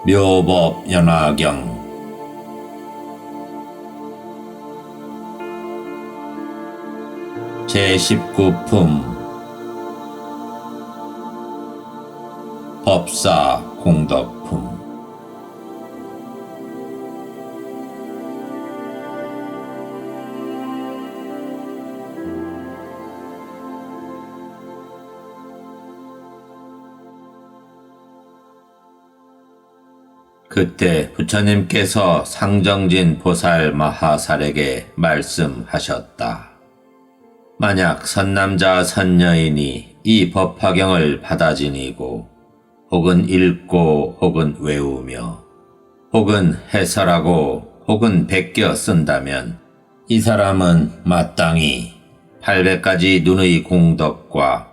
묘법 연화경 제19품 법사 공덕품. 그때 부처님께서 상정진 보살 마하살에게 말씀하셨다. 만약 선남자 선녀인이 이 법화경을 받아 지니고 혹은 읽고 혹은 외우며 혹은 해설하고 혹은 베껴 쓴다면 이 사람은 마땅히 800가지 눈의 공덕과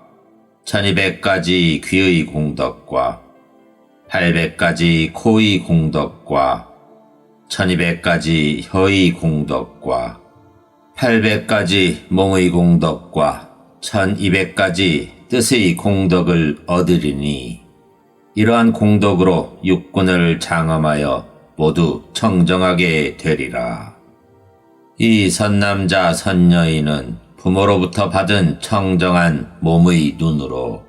1200가지 귀의 공덕과 800가지 코의 공덕과 1200가지 혀의 공덕과 800가지 몸의 공덕과 1200가지 뜻의 공덕을 얻으리니 이러한 공덕으로 육군을 장엄하여 모두 청정하게 되리라. 이 선남자 선녀인은 부모로부터 받은 청정한 몸의 눈으로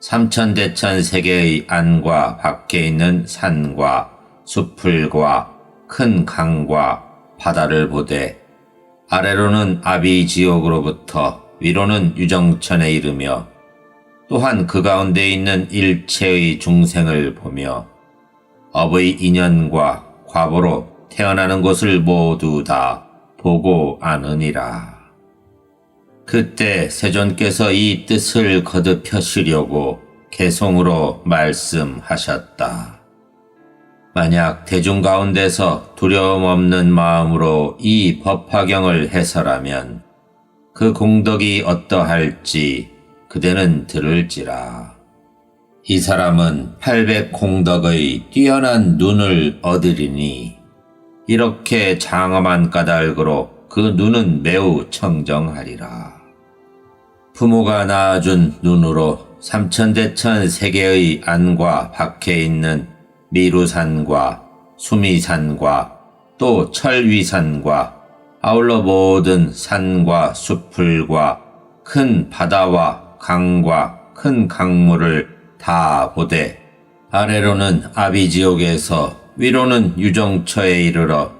삼천대천 세계의 안과 밖에 있는 산과 숲풀과 큰 강과 바다를 보되 아래로는 아비지옥으로부터 위로는 유정천에 이르며 또한 그 가운데 있는 일체의 중생을 보며 업의 인연과 과보로 태어나는 곳을 모두 다 보고 아느니라. 그때 세존께서 이 뜻을 거듭하시려고 개송으로 말씀하셨다. 만약 대중 가운데서 두려움 없는 마음으로 이 법화경을 해설하면 그 공덕이 어떠할지 그대는 들을지라. 이 사람은 800공덕의 뛰어난 눈을 얻으리니 이렇게 장엄한 까닭으로 그 눈은 매우 청정하리라. 부모가 낳아준 눈으로 삼천대천 세계의 안과 밖에 있는 미루산과 수미산과 또 철위산과 아울러 모든 산과 숲풀과 큰 바다와 강과 큰 강물을 다 보되 아래로는 아비지옥에서 위로는 유정처에 이르러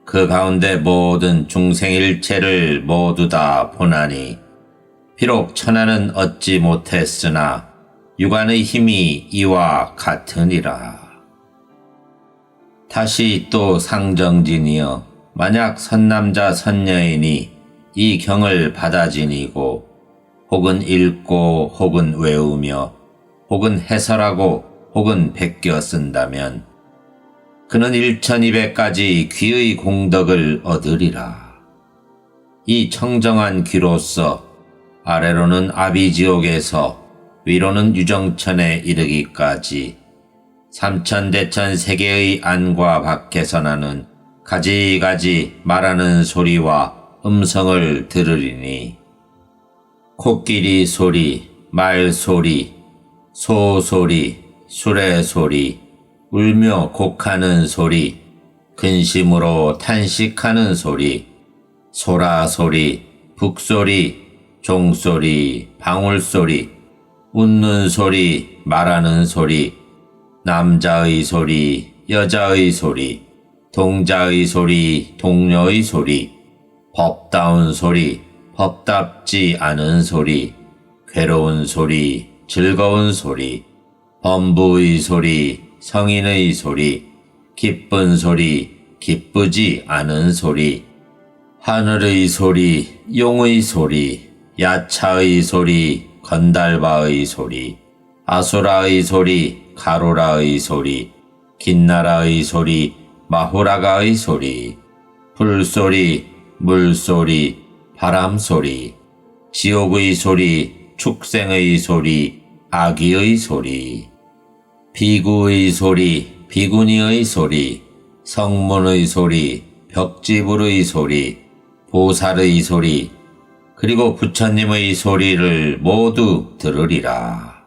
그 가운데 모든 중생일체를 모두 다 보나니 비록 천하는 얻지 못했으나 육안의 힘이 이와 같으니라. 다시 또 상정진이여, 만약 선남자 선녀인이 이 경을 받아 지니고 혹은 읽고 혹은 외우며 혹은 해설하고 혹은 베껴 쓴다면 그는 1200가지 귀의 공덕을 얻으리라. 이 청정한 귀로서 아래로는 아비지옥에서 위로는 유정천에 이르기까지 삼천대천 세계의 안과 밖에서 나는 가지가지 말하는 소리와 음성을 들으리니 코끼리 소리, 말 소리, 소 소리, 수레 소리, 울며 곡하는 소리, 근심으로 탄식하는 소리, 소라 소리, 북소리, 종소리, 방울소리, 웃는 소리, 말하는 소리, 남자의 소리, 여자의 소리, 동자의 소리, 동료의 소리, 법다운 소리, 법답지 않은 소리, 괴로운 소리, 즐거운 소리, 범부의 소리, 성인의 소리, 기쁜 소리, 기쁘지 않은 소리, 하늘의 소리, 용의 소리, 야차의 소리, 건달바의 소리, 아수라의 소리, 가로라의 소리, 긴나라의 소리, 마후라가의 소리, 불소리, 물소리, 바람소리, 지옥의 소리, 축생의 소리, 아기의 소리, 비구의 소리, 비구니의 소리, 성문의 소리, 벽지불의 소리, 보살의 소리, 그리고 부처님의 소리를 모두 들으리라.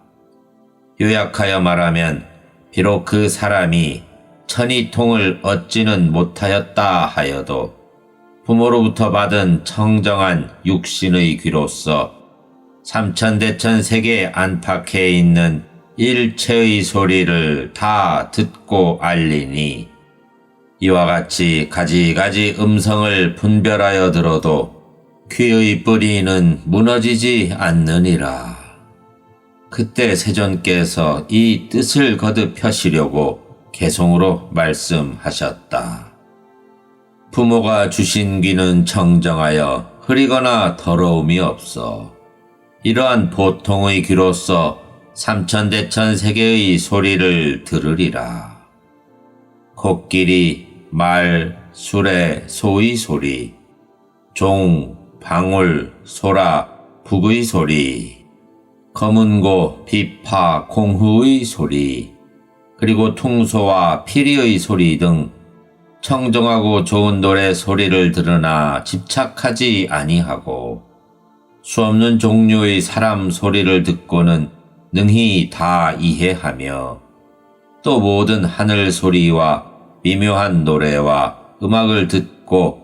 요약하여 말하면 비록 그 사람이 천이통을 얻지는 못하였다 하여도 부모로부터 받은 청정한 육신의 귀로서 삼천대천 세계 안팎에 있는 일체의 소리를 다 듣고 알리니 이와 같이 가지가지 음성을 분별하여 들어도 귀의 뿌리는 무너지지 않느니라. 그때 세존께서 이 뜻을 거듭 펴시려고 개송으로 말씀하셨다. 부모가 주신 귀는 청정하여 흐리거나 더러움이 없어 이러한 보통의 귀로서 삼천대천 세계의 소리를 들으리라. 코끼리, 말, 수레, 소의 소리, 종, 방울, 소라, 북의 소리, 검은고, 비파, 공후의 소리, 그리고 퉁소와 피리의 소리 등 청정하고 좋은 노래 소리를 들으나 집착하지 아니하고 수없는 종류의 사람 소리를 듣고는 능히 다 이해하며 또 모든 하늘 소리와 미묘한 노래와 음악을 듣고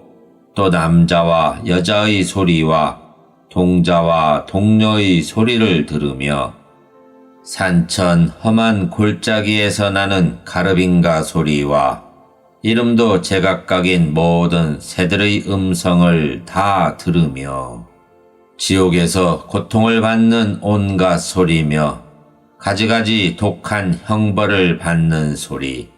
또 남자와 여자의 소리와 동자와 동녀의 소리를 들으며 산천 험한 골짜기에서 나는 가르빙가 소리와 이름도 제각각인 모든 새들의 음성을 다 들으며 지옥에서 고통을 받는 온갖 소리며 가지가지 독한 형벌을 받는 소리,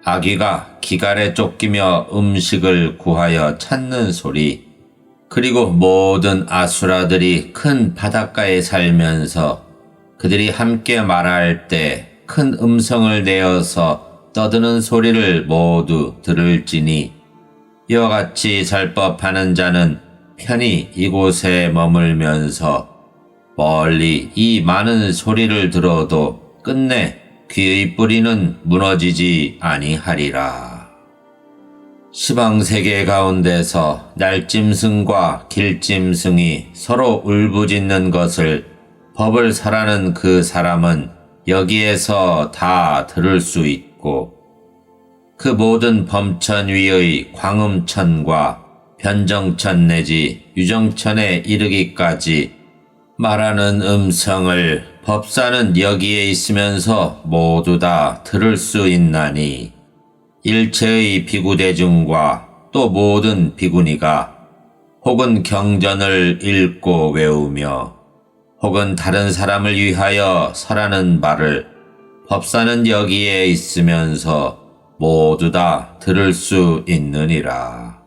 아귀가 기갈에 쫓기며 음식을 구하여 찾는 소리, 그리고 모든 아수라들이 큰 바닷가에 살면서 그들이 함께 말할 때 큰 음성을 내어서 떠드는 소리를 모두 들을지니 이와 같이 설법하는 자는 편히 이곳에 머물면서 멀리 이 많은 소리를 들어도 끝내 귀의 뿌리는 무너지지 아니하리라. 시방세계 가운데서 날짐승과 길짐승이 서로 울부짖는 것을 법을 설하는 그 사람은 여기에서 다 들을 수 있고 그 모든 범천 위의 광음천과 변정천 내지 유정천에 이르기까지 말하는 음성을 법사는 여기에 있으면서 모두 다 들을 수 있나니 일체의 비구대중과 또 모든 비구니가 혹은 경전을 읽고 외우며 혹은 다른 사람을 위하여 설하는 바를 법사는 여기에 있으면서 모두 다 들을 수 있느니라.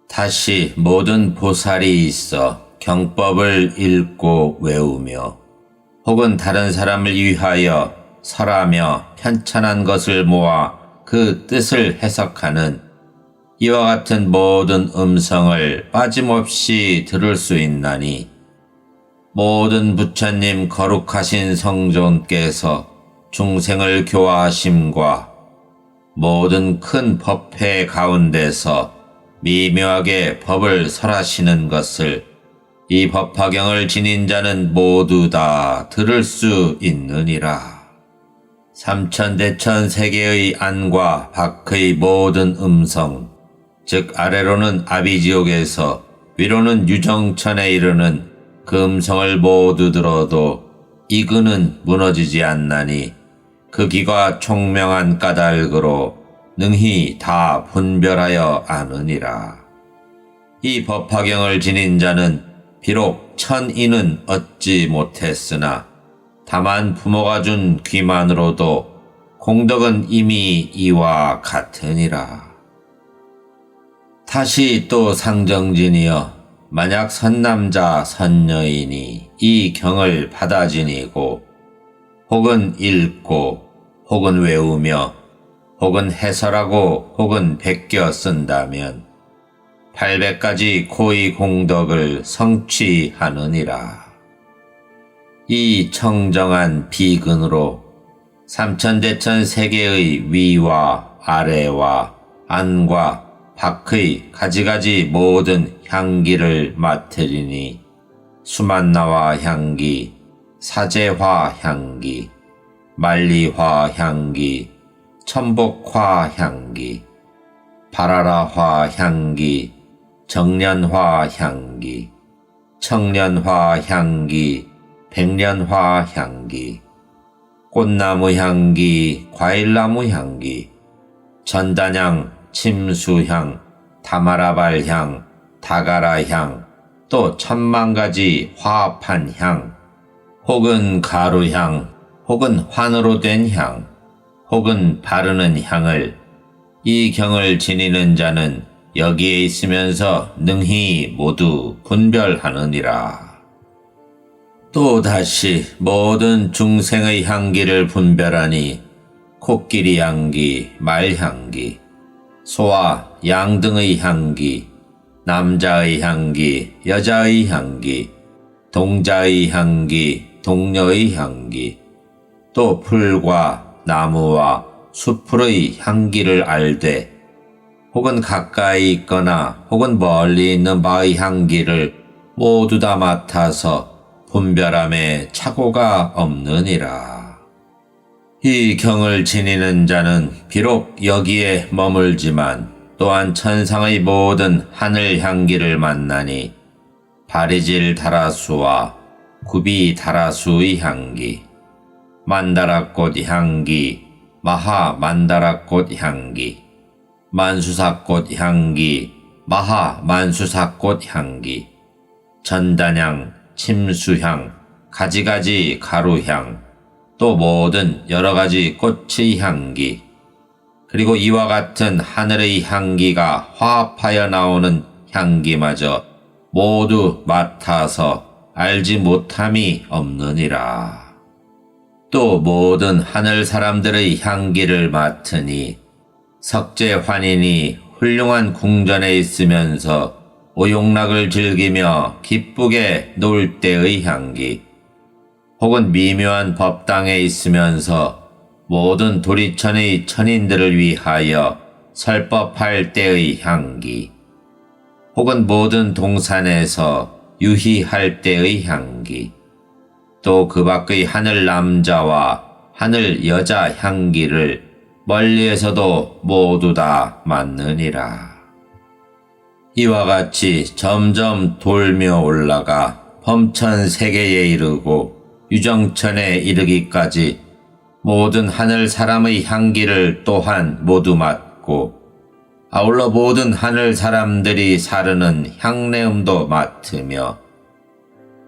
다시 모든 보살이 있어 경법을 읽고 외우며 혹은 다른 사람을 위하여 설하며 편찬한 것을 모아 그 뜻을 해석하는 이와 같은 모든 음성을 빠짐없이 들을 수 있나니 모든 부처님 거룩하신 성존께서 중생을 교화하심과 모든 큰 법회 가운데서 미묘하게 법을 설하시는 것을 이 법화경을 지닌 자는 모두 다 들을 수 있느니라. 삼천대천 세계의 안과 밖의 모든 음성, 즉 아래로는 아비지옥에서 위로는 유정천에 이르는 그 음성을 모두 들어도 이 근은 무너지지 않나니 그 귀가 총명한 까닭으로 능히 다 분별하여 아느니라. 이 법화경을 지닌 자는 비록 천인은 얻지 못했으나 다만 부모가 준 귀만으로도 공덕은 이미 이와 같으니라. 다시 또 상정진이여 만약 선남자 선여인이 이 경을 받아 지니고 혹은 읽고 혹은 외우며 혹은 해설하고 혹은 베껴 쓴다면 800가지 고의 공덕을 성취하느니라. 이 청정한 비근으로 삼천대천 세계의 위와 아래와 안과 밖의 가지가지 모든 향기를 맡으리니 수만나와 향기, 사제화 향기, 말리화 향기, 천복화 향기, 바라라화 향기, 정련화 향기, 청련화 향기, 백련화 향기, 꽃나무 향기, 과일나무 향기, 전단향, 침수향, 다마라발향, 다가라향, 또 천만가지 화합한 향, 혹은 가루향, 혹은 환으로 된 향, 혹은 바르는 향을 이 경을 지니는 자는 여기에 있으면서 능히 모두 분별하느니라. 또다시 모든 중생의 향기를 분별하니 코끼리 향기, 말 향기, 소와 양 등의 향기, 남자의 향기, 여자의 향기, 동자의 향기, 동녀의 향기, 또 풀과 나무와 수풀의 향기를 알되 혹은 가까이 있거나 혹은 멀리 있는 바의 향기를 모두 다 맡아서 분별함에 착오가 없느니라. 이 경을 지니는 자는 비록 여기에 머물지만 또한 천상의 모든 하늘 향기를 만나니 바리질 다라수와 구비 다라수의 향기, 만다라꽃 향기, 마하 만다라꽃 향기, 만수사꽃 향기, 마하 만수사꽃 향기, 전단향, 침수향, 가지가지 가루향, 또 모든 여러가지 꽃의 향기, 그리고 이와 같은 하늘의 향기가 화합하여 나오는 향기마저 모두 맡아서 알지 못함이 없느니라. 또 모든 하늘 사람들의 향기를 맡으니 석재환인이 훌륭한 궁전에 있으면서 오용락을 즐기며 기쁘게 놀 때의 향기, 혹은 미묘한 법당에 있으면서 모든 도리천의 천인들을 위하여 설법할 때의 향기, 혹은 모든 동산에서 유희할 때의 향기, 또 그 밖의 하늘 남자와 하늘 여자 향기를 멀리에서도 모두 다 맡느니라. 이와 같이 점점 돌며 올라가 범천세계에 이르고 유정천에 이르기까지 모든 하늘 사람의 향기를 또한 모두 맡고 아울러 모든 하늘 사람들이 사르는 향내음도 맡으며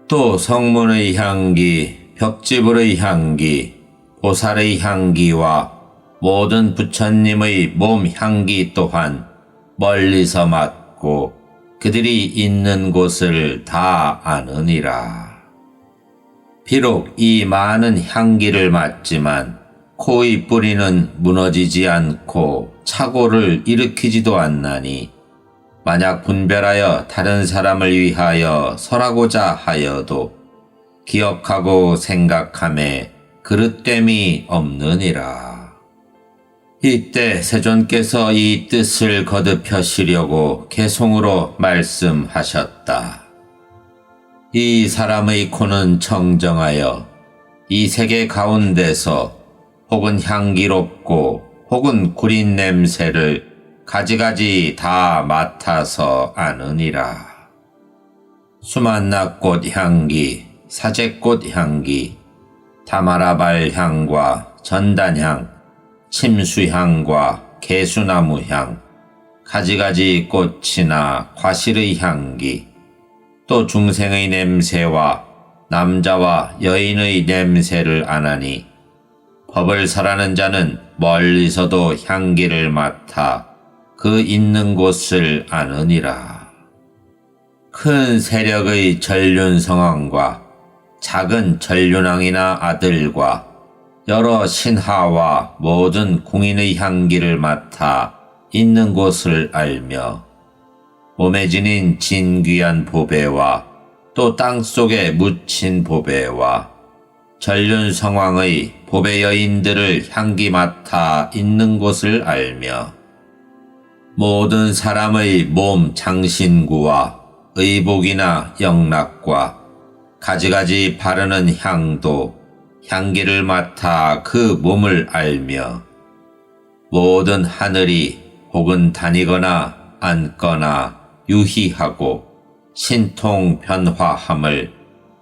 또 성문의 향기, 벽지불의 향기, 보살의 향기와 모든 부처님의 몸 향기 또한 멀리서 맡고 그들이 있는 곳을 다 아느니라. 비록 이 많은 향기를 맡지만 코의 뿌리는 무너지지 않고 착오를 일으키지도 않나니 만약 분별하여 다른 사람을 위하여 설하고자 하여도 기억하고 생각함에 그릇됨이 없느니라. 이때 세존께서 이 뜻을 거듭하시려고 개송으로 말씀하셨다. 이 사람의 코는 청정하여 이 세계 가운데서 혹은 향기롭고 혹은 구린 냄새를 가지가지 다 맡아서 아느니라. 수만나꽃 향기, 사제꽃 향기, 다마라발 향과 전단향, 침수향과 개수나무 향, 가지가지 꽃이나 과실의 향기, 또 중생의 냄새와 남자와 여인의 냄새를 아나니 법을 설하는 자는 멀리서도 향기를 맡아 그 있는 곳을 아느니라. 큰 세력의 전륜성왕과 작은 전륜왕이나 아들과 여러 신하와 모든 궁인의 향기를 맡아 있는 곳을 알며 몸에 지닌 진귀한 보배와 또 땅속에 묻힌 보배와 전륜성왕의 보배 여인들을 향기 맡아 있는 곳을 알며 모든 사람의 몸 장신구와 의복이나 영락과 가지가지 바르는 향도 향기를 맡아 그 몸을 알며 모든 하늘이 혹은 다니거나 앉거나 유희하고 신통 변화함을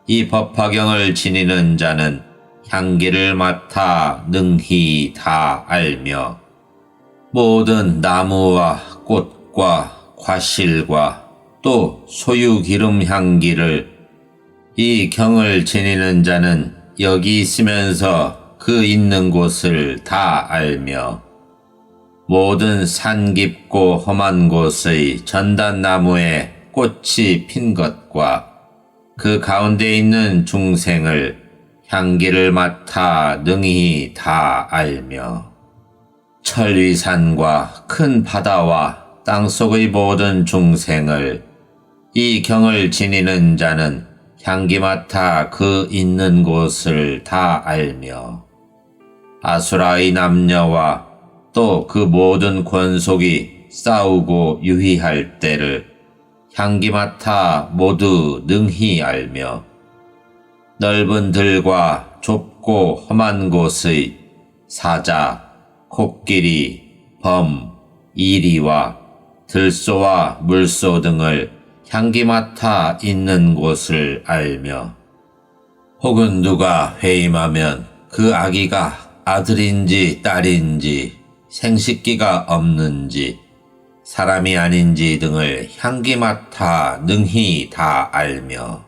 이 법화경을 지니는 자는 향기를 맡아 능히 다 알며 모든 나무와 꽃과 과실과 또 소유 기름 향기를 이 경을 지니는 자는 여기 있으면서 그 있는 곳을 다 알며 모든 산 깊고 험한 곳의 전단나무에 꽃이 핀 것과 그 가운데 있는 중생을 향기를 맡아 능히 다 알며 천리산과 큰 바다와 땅속의 모든 중생을 이 경을 지니는 자는 향기 맡아 그 있는 곳을 다 알며 아수라의 남녀와 또 그 모든 권속이 싸우고 유희할 때를 향기 맡아 모두 능히 알며 넓은 들과 좁고 험한 곳의 사자, 코끼리, 범, 이리와 들소와 물소 등을 향기 맡아 있는 곳을 알며 혹은 누가 회임하면 그 아기가 아들인지 딸인지 생식기가 없는지 사람이 아닌지 등을 향기 맡아 능히 다 알며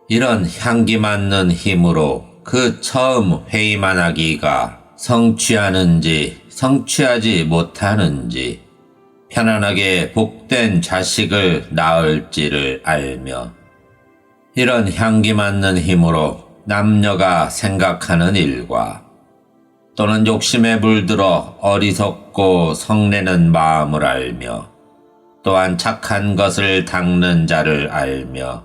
이런 향기 맡는 힘으로 그 처음 회임한 아기가 성취하는지 성취하지 못하는지 편안하게 복된 자식을 낳을지를 알며 이런 향기 맡는 힘으로 남녀가 생각하는 일과 또는 욕심에 물들어 어리석고 성내는 마음을 알며 또한 착한 것을 닦는 자를 알며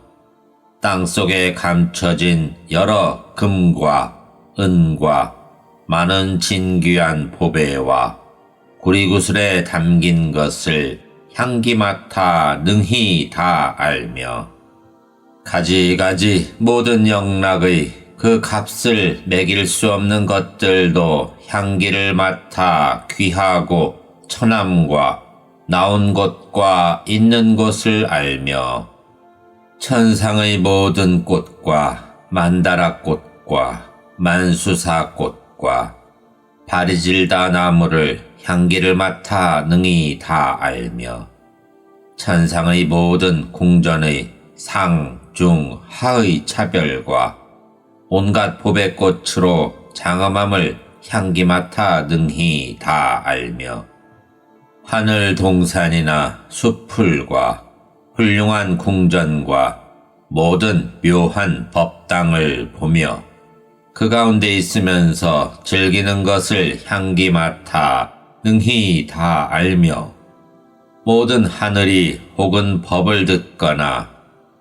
땅속에 감춰진 여러 금과 은과 많은 진귀한 보배와 구리구슬에 담긴 것을 향기 맡아 능히 다 알며 가지가지 모든 영락의 그 값을 매길 수 없는 것들도 향기를 맡아 귀하고 천함과 나온 곳과 있는 곳을 알며 천상의 모든 꽃과 만다라 꽃과 만수사 꽃과 바리질다 나무를 향기를 맡아 능히 다 알며 천상의 모든 궁전의 상, 중, 하의 차별과 온갖 보배꽃으로 장엄함을 향기 맡아 능히 다 알며 하늘 동산이나 숲풀과 훌륭한 궁전과 모든 묘한 법당을 보며 그 가운데 있으면서 즐기는 것을 향기 맡아 능히 다 알며 모든 하늘이 혹은 법을 듣거나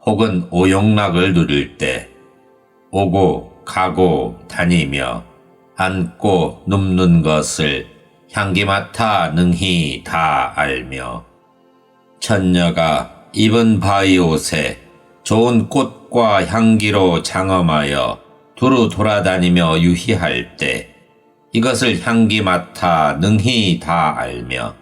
혹은 오용락을 누릴 때 오고 가고 다니며 앉고 눕는 것을 향기 맡아 능히 다 알며 천녀가 입은 바위 옷에 좋은 꽃과 향기로 장엄하여 두루 돌아다니며 유희할 때 이것을 향기 맡아 능히 다 알며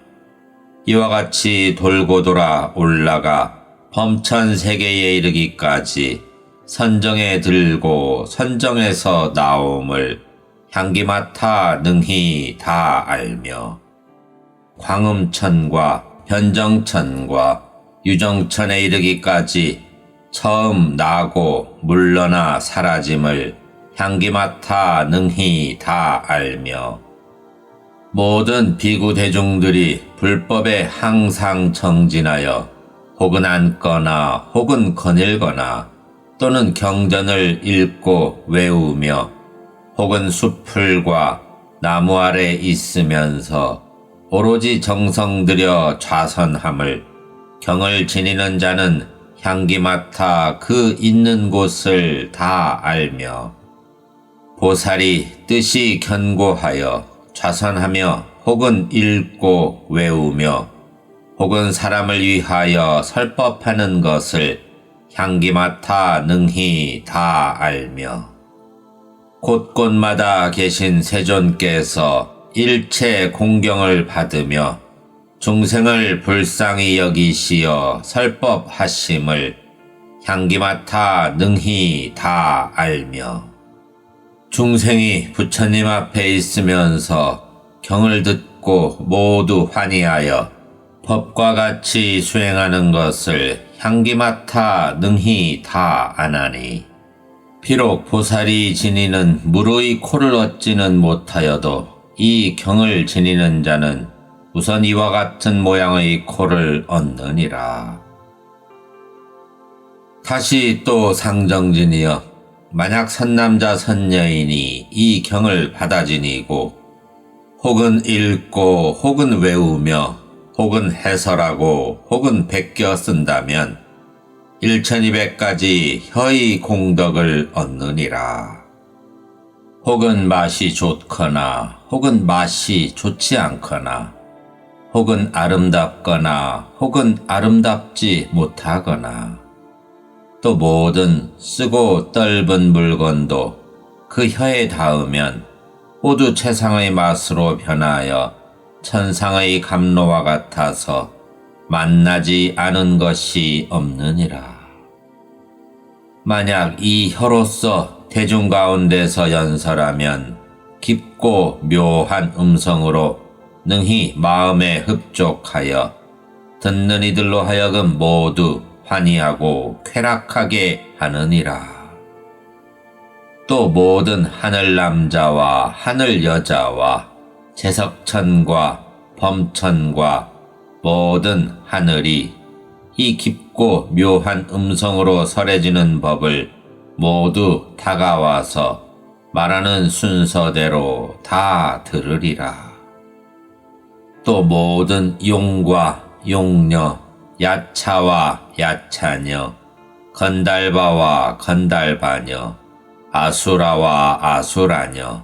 이와 같이 돌고 돌아 올라가 범천세계에 이르기까지 선정에 들고 선정에서 나옴을 향기 맡아 능히 다 알며 광음천과 변정천과 유정천에 이르기까지 처음 나고 물러나 사라짐을 향기 맡아 능히 다 알며 모든 비구 대중들이 불법에 항상 정진하여 혹은 앉거나 혹은 거닐거나 또는 경전을 읽고 외우며 혹은 숲풀과 나무 아래 있으면서 오로지 정성 들여 좌선함을 경을 지니는 자는 향기 맡아 그 있는 곳을 다 알며 보살이 뜻이 견고하여 좌선하며 혹은 읽고 외우며 혹은 사람을 위하여 설법하는 것을 향기 맡아 능히 다 알며 곳곳마다 계신 세존께서 일체 공경을 받으며 중생을 불쌍히 여기시어 설법하심을 향기 맡아 능히 다 알며 중생이 부처님 앞에 있으면서 경을 듣고 모두 환희하여 법과 같이 수행하는 것을 향기 맡아 능히 다 아나니 비록 보살이 지니는 무르의 코를 얻지는 못하여도 이 경을 지니는 자는 우선 이와 같은 모양의 코를 얻느니라. 다시 또 상정진이여, 만약 선남자 선여인이 이 경을 받아 지니고 혹은 읽고 혹은 외우며 혹은 해설하고 혹은 베껴 쓴다면 1200가지 혀의 공덕을 얻느니라. 혹은 맛이 좋거나 혹은 맛이 좋지 않거나 혹은 아름답거나 혹은 아름답지 못하거나 또 모든 쓰고 떫은 물건도 그 혀에 닿으면 모두 최상의 맛으로 변하여 천상의 감로와 같아서 만나지 않은 것이 없느니라. 만약 이 혀로서 대중 가운데서 연설하면 깊고 묘한 음성으로 능히 마음에 흡족하여 듣는 이들로 하여금 모두 환희하고 쾌락하게 하느니라. 또 모든 하늘 남자와 하늘 여자와 제석천과 범천과 모든 하늘이 이 깊고 묘한 음성으로 설해지는 법을 모두 다가와서 말하는 순서대로 다 들으리라. 또 모든 용과 용녀, 야차와 야차녀, 건달바와 건달바녀, 아수라와 아수라녀,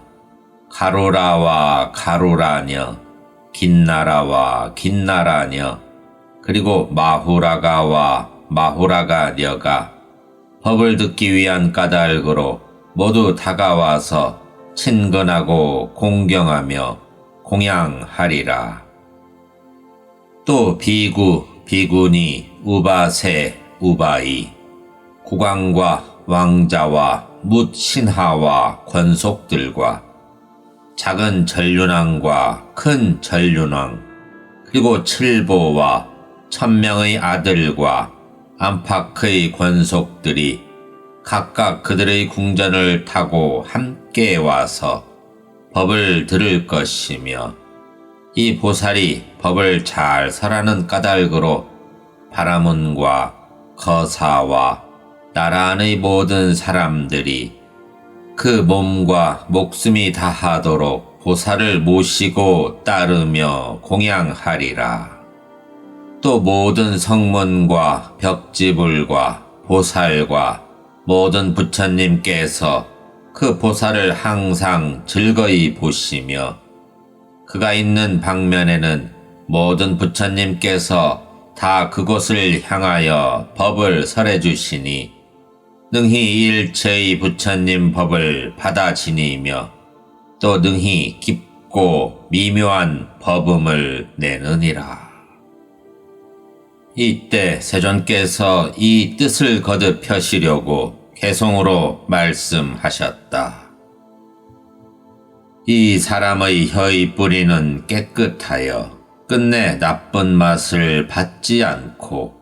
가루라와 가루라녀, 긴나라와 긴나라녀, 그리고 마후라가와 마후라가녀가 법을 듣기 위한 까닭으로 모두 다가와서 친근하고 공경하며 공양하리라. 또 비구, 비구니, 우바세, 우바이, 국왕과 왕자와 뭇 신하와 권속들과 작은 전륜왕과 큰 전륜왕, 그리고 칠보와 1000명의 아들과 안팎의 권속들이 각각 그들의 궁전을 타고 함께 와서 법을 들을 것이며 이 보살이 법을 잘 설하는 까닭으로 바라문과 거사와 나라 안의 모든 사람들이 그 몸과 목숨이 다하도록 보살을 모시고 따르며 공양하리라. 또 모든 성문과 벽지불과 보살과 모든 부처님께서 그 보살을 항상 즐거이 보시며 그가 있는 방면에는 모든 부처님께서 다 그곳을 향하여 법을 설해 주시니 능히 일체의 부처님 법을 받아 지니며 또 능히 깊고 미묘한 법음을 내느니라. 이때 세존께서 이 뜻을 거듭 펴시려고 개송으로 말씀하셨다. 이 사람의 혀의 뿌리는 깨끗하여 끝내 나쁜 맛을 받지 않고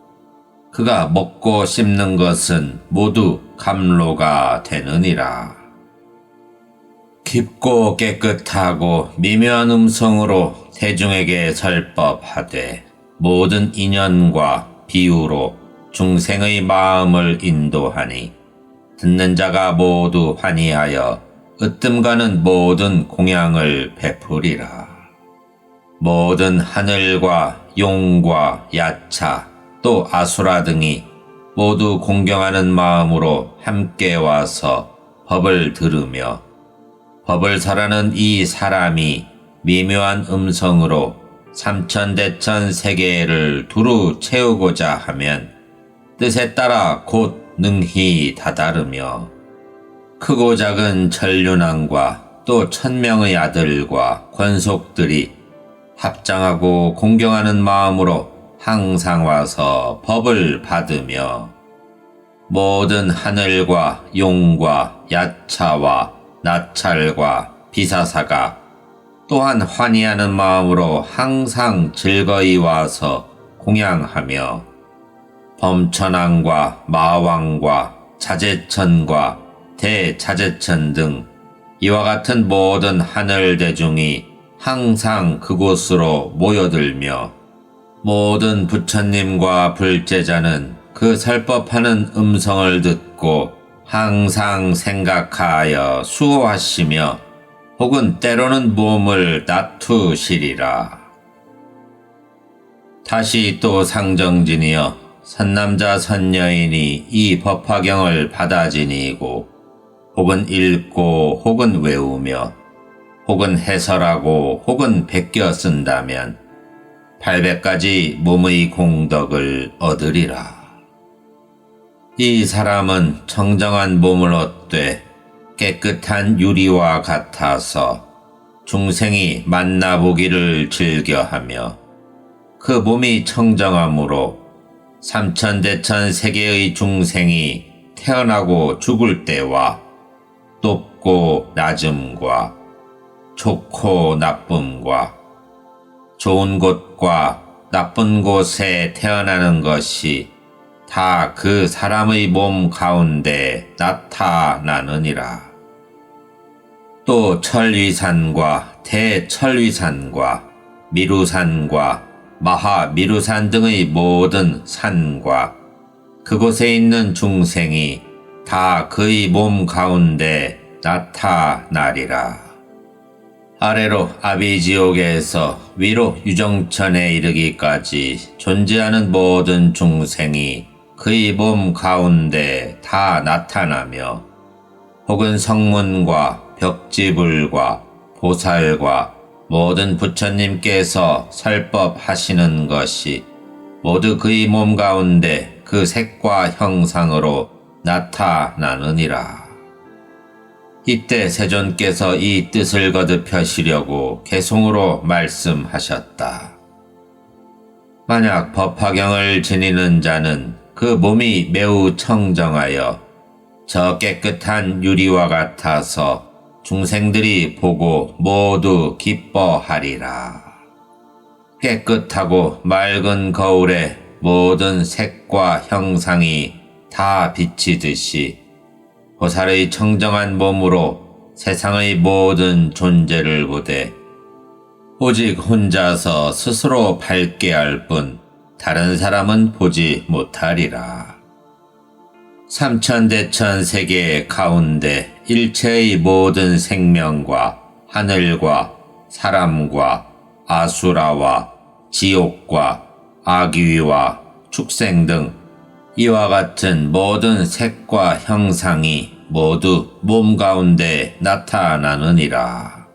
그가 먹고 씹는 것은 모두 감로가 되느니라. 깊고 깨끗하고 미묘한 음성으로 대중에게 설법하되 모든 인연과 비유로 중생의 마음을 인도하니 듣는 자가 모두 환희하여 으뜸가는 모든 공양을 베푸리라. 모든 하늘과 용과 야차 또 아수라 등이 모두 공경하는 마음으로 함께 와서 법을 들으며 법을 설하는 이 사람이 미묘한 음성으로 삼천대천 세계를 두루 채우고자 하면 뜻에 따라 곧 능히 다다르며 크고 작은 전륜왕과 또 1000명의 아들과 권속들이 합장하고 공경하는 마음으로 항상 와서 법을 받으며 모든 하늘과 용과 야차와 나찰과 비사사가 또한 환희하는 마음으로 항상 즐거이 와서 공양하며 범천왕과 마왕과 자제천과 대자제천 등 이와 같은 모든 하늘 대중이 항상 그곳으로 모여들며 모든 부처님과 불제자는 그 설법하는 음성을 듣고 항상 생각하여 수호하시며 혹은 때로는 몸을 낮추시리라. 다시 또 상정진이여 선남자 선여인이 이 법화경을 받아 지니고 혹은 읽고 혹은 외우며 혹은 해설하고 혹은 베껴 쓴다면 800가지 몸의 공덕을 얻으리라. 이 사람은 청정한 몸을 얻되 깨끗한 유리와 같아서 중생이 만나보기를 즐겨하며 그 몸이 청정함으로 삼천대천 세계의 중생이 태어나고 죽을 때와 높고 낮음과 좋고 나쁨과 좋은 곳과 나쁜 곳에 태어나는 것이 다 그 사람의 몸 가운데 나타나느니라. 또 천위산과 대천위산과 미루산과 마하미루산 등의 모든 산과 그곳에 있는 중생이 다 그의 몸 가운데 나타나리라. 아래로 아비지옥에서 위로 유정천에 이르기까지 존재하는 모든 중생이 그의 몸 가운데 다 나타나며 혹은 성문과 벽지불과 보살과 모든 부처님께서 설법하시는 것이 모두 그의 몸 가운데 그 색과 형상으로 나타나느니라. 이때 세존께서 이 뜻을 거듭하시려고 개송으로 말씀하셨다. 만약 법화경을 지니는 자는 그 몸이 매우 청정하여 저 깨끗한 유리와 같아서 중생들이 보고 모두 기뻐하리라. 깨끗하고 맑은 거울에 모든 색과 형상이 다 비치듯이 보살의 청정한 몸으로 세상의 모든 존재를 보되 오직 혼자서 스스로 밝게 알 뿐 다른 사람은 보지 못하리라. 삼천대천 세계 가운데 일체의 모든 생명과 하늘과 사람과 아수라와 지옥과 아귀와 축생 등 이와 같은 모든 색과 형상이 모두 몸 가운데 나타나느니라.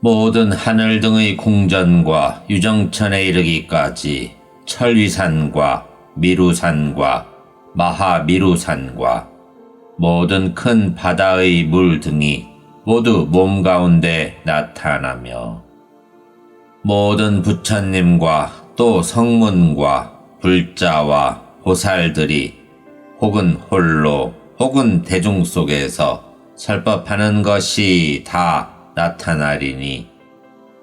모든 하늘 등의 궁전과 유정천에 이르기까지 천위산과 미루산과 마하미루산과 모든 큰 바다의 물 등이 모두 몸 가운데 나타나며 모든 부처님과 또 성문과 불자와 보살들이 혹은 홀로 혹은 대중 속에서 설법하는 것이 다 나타나리니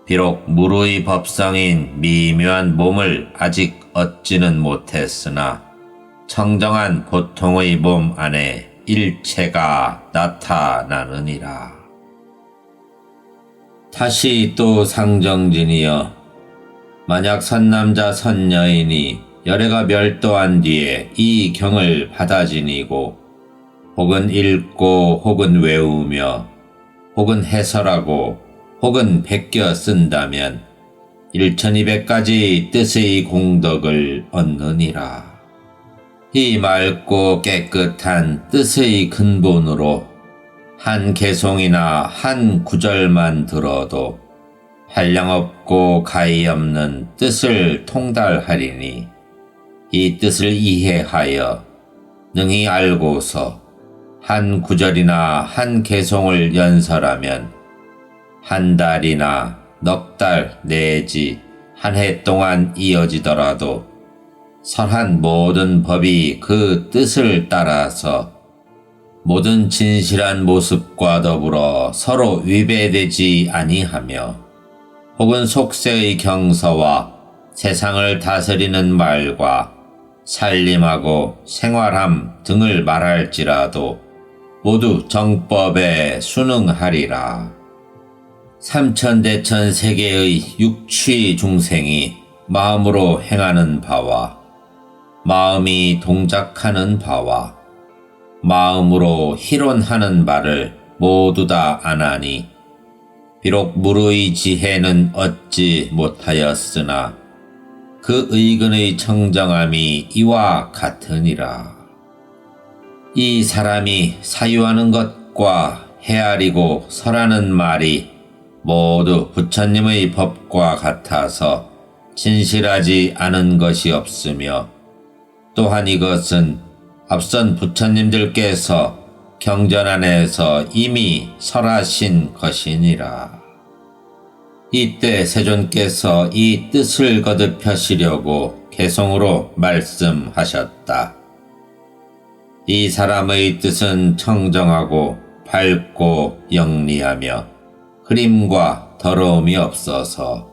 비록 무르의 법성인 미묘한 몸을 아직 얻지는 못했으나 청정한 보통의 몸 안에 일체가 나타나느니라. 다시 또 상정진이여 만약 선남자 선여인이 열애가 멸도한 뒤에 이 경을 받아 지니고 혹은 읽고 혹은 외우며 혹은 해설하고 혹은 베껴 쓴다면 1200가지 뜻의 공덕을 얻느니라. 이 맑고 깨끗한 뜻의 근본으로 한 개송이나 한 구절만 들어도 한량없고 가히 없는 뜻을 통달하리니 이 뜻을 이해하여 능히 알고서 한 구절이나 한 개송을 연설하면 한 달이나 넉 달 내지 한 해 동안 이어지더라도 설한 모든 법이 그 뜻을 따라서 모든 진실한 모습과 더불어 서로 위배되지 아니하며 혹은 속세의 경서와 세상을 다스리는 말과 살림하고 생활함 등을 말할지라도 모두 정법에 순응하리라. 삼천대천 세계의 육취 중생이 마음으로 행하는 바와 마음이 동작하는 바와 마음으로 희론하는 바를 모두 다 아나니 비록 무르의 지혜는 얻지 못하였으나 그 의근의 청정함이 이와 같으니라. 이 사람이 사유하는 것과 헤아리고 설하는 말이 모두 부처님의 법과 같아서 진실하지 않은 것이 없으며 또한 이것은 앞선 부처님들께서 경전 안에서 이미 설하신 것이니라. 이때 세존께서 이 뜻을 거듭하시려고 개송으로 말씀하셨다. 이 사람의 뜻은 청정하고 밝고 영리하며 흐림과 더러움이 없어서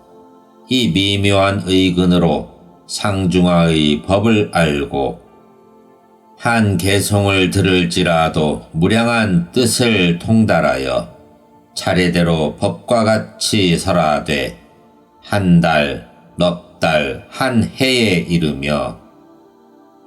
이 미묘한 의근으로 상중하의 법을 알고 한 개송을 들을지라도 무량한 뜻을 통달하여 차례대로 법과 같이 설하되 한 달, 넉 달, 한 해에 이르며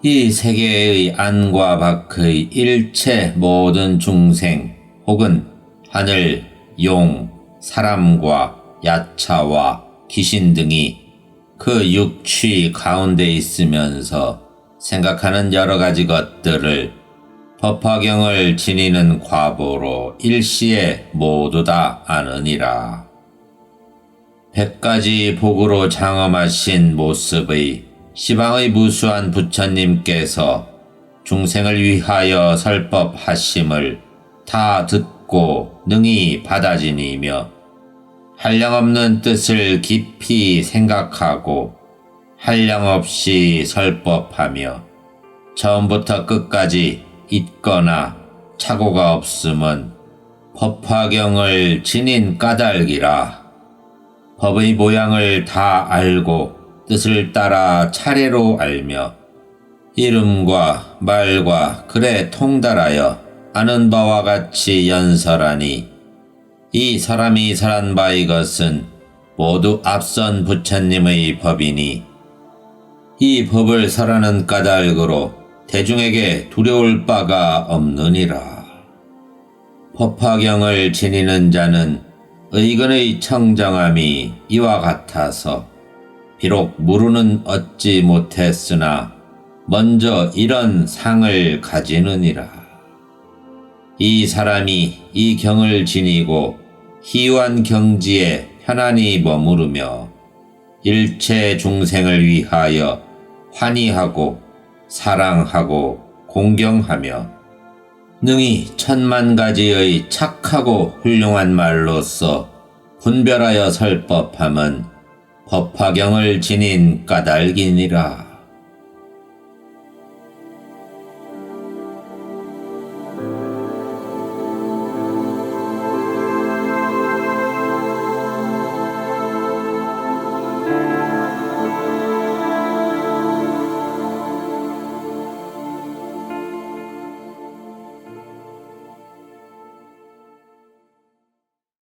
이 세계의 안과 밖의 일체 모든 중생 혹은 하늘, 용, 사람과 야차와 귀신 등이 그 육취 가운데 있으면서 생각하는 여러 가지 것들을 법화경을 지니는 과보로 일시에 모두 다 아느니라. 100가지 복으로 장엄하신 모습의 시방의 무수한 부처님께서 중생을 위하여 설법하심을 다 듣고 능히 받아지니며 한량없는 뜻을 깊이 생각하고 한량없이 설법하며 처음부터 끝까지 잊거나 착오가 없음은 법화경을 지닌 까닭이라. 법의 모양을 다 알고 뜻을 따라 차례로 알며 이름과 말과 글에 통달하여 아는 바와 같이 연설하니 이 사람이 설한 바 이것은 모두 앞선 부처님의 법이니 이 법을 설하는 까닭으로 대중에게 두려울 바가 없느니라. 법화경을 지니는 자는 의근의 청정함이 이와 같아서 비록 무르는 얻지 못했으나 먼저 이런 상을 가지느니라. 이 사람이 이 경을 지니고 희유한 경지에 편안히 머무르며 일체 중생을 위하여 환희하고 사랑하고 공경하며 능히 천만 가지의 착하고 훌륭한 말로써 분별하여 설법함은 법화경을 지닌 까닭이니라.